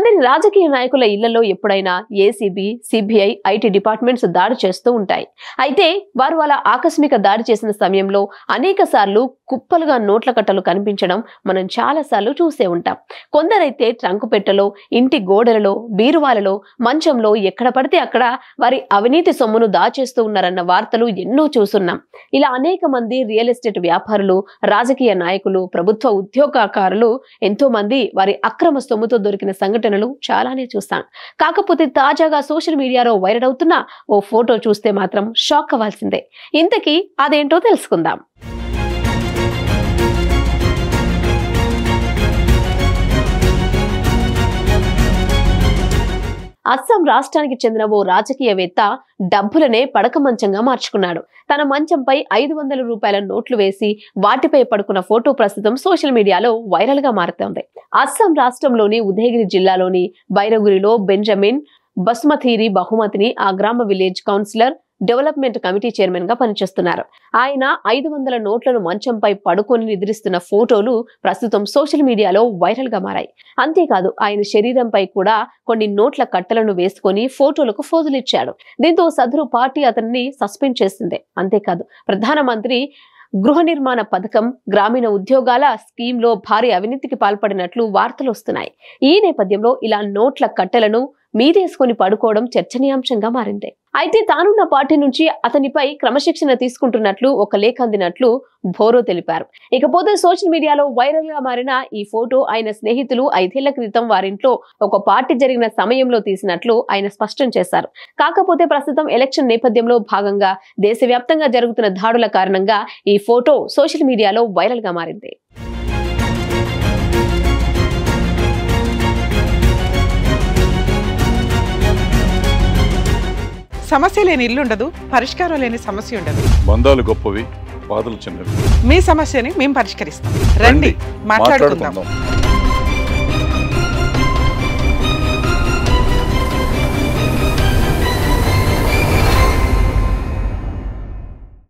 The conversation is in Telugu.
కొందరి రాజకీయ నాయకుల ఇళ్లలో ఎప్పుడైనా ఏసీబీ, సిబిఐ, ఐటీ డిపార్ట్మెంట్స్ దాడి చేస్తూ ఉంటాయి. అయితే వారు అలా ఆకస్మిక దాడి చేసిన సమయంలో అనేక సార్లు కుప్పలుగా నోట్ల కట్టలు కనిపించడం మనం చాలా సార్లు చూసే ఉంటాం. కొందరైతే ట్రంకు పెట్టెలో, ఇంటి గోడలలో, బీరువాలలో, మంచంలో ఎక్కడ పడితే అక్కడ వారి అవినీతి సొమ్మును దాచేస్తూ ఉన్నారన్న వార్తలు ఎన్నో చూస్తున్నాం. ఇలా అనేక మంది రియల్ ఎస్టేట్ వ్యాపారులు, రాజకీయ నాయకులు, ప్రభుత్వ ఉద్యోగకారులు ఎంతో మంది వారి అక్రమ సొమ్ముతో దొరికిన సంఘటనలు చాలానే చూస్తాం. కాకపోతే తాజాగా సోషల్ మీడియాలో వైరల్ అవుతున్న ఓ ఫోటో చూస్తే మాత్రం షాక్ అవ్వాల్సిందే. ఇంతకీ అదేంటో తెలుసుకుందాం. అస్సాం రాష్ట్రానికి చెందిన ఓ రాజకీయవేత్త డబ్బులనే పడక మంచంగా మార్చుకున్నాడు. తన మంచంపై 500 రూపాయల నోట్లు వేసి వాటిపై పడుకున్న ఫోటో ప్రస్తుతం సోషల్ మీడియాలో వైరల్ గా మారుతోంది. అస్సాం రాష్ట్రంలోని ఉదయగిరి జిల్లాలోని బైరగురిలో బెంజమిన్ బసుమథీరి బహుమతిని ఆ గ్రామ village councillor development committee chairman గా పనిచేస్తున్నారు. ఆయన 500 నోట్లను మంచంపై పడుకొని నిద్రిస్తున్న ఫోటోలు ప్రస్తుతం సోషల్ మీడియాలో వైరల్ గా మారాయి. అంతేకాదు ఆయన శరీరంపై కూడా కొన్ని నోట్ల కట్టలను వేసుకొని ఫోటోలకు ఫోజులిచ్చాడు. దీంతో సదరు పార్టీ అతన్ని సస్పెండ్ చేసింది. అంతేకాదు ప్రధానమంత్రి గృహ నిర్మాణ పథకం, గ్రామీణ ఉద్యోగాల స్కీమ్ లో భారీ అవినీతికి పాల్పడినట్లు వార్తలు వస్తున్నాయి. ఈ నేపథ్యంలో ఇలా నోట్ల కట్టెలను మీదేసుకొని పడుకోవడం చర్చనీయాంశంగా మారింది. అయితే తానున్న పార్టీ నుంచి అతనిపై క్రమశిక్షణ తీసుకుంటున్నట్లు ఒక లేఖ అందినట్లు భోరో తెలిపారు. ఇకపోతే సోషల్ మీడియాలో వైరల్ గా మారిన ఈ ఫోటో ఆయన స్నేహితులు 5 ఏళ్ల క్రితం వారింట్లో ఒక పార్టీ జరిగిన సమయంలో తీసినట్లు ఆయన స్పష్టం చేశారు. కాకపోతే ప్రస్తుతం ఎలక్షన్ నేపథ్యంలో భాగంగా దేశవ్యాప్తంగా జరుగుతున్న దాడుల కారణంగా ఈ ఫోటో సోషల్ మీడియాలో వైరల్ గా మారింది. సమస్య లేని ఇల్లు ఉండదు, పరిష్కారం లేని సమస్య ఉండదు. బంధాలు గొప్పవి, బాధలు చిన్నవి. మీ సమస్యని మేము పరిష్కరిస్తాం. రండి మాట్లాడుకుందాం.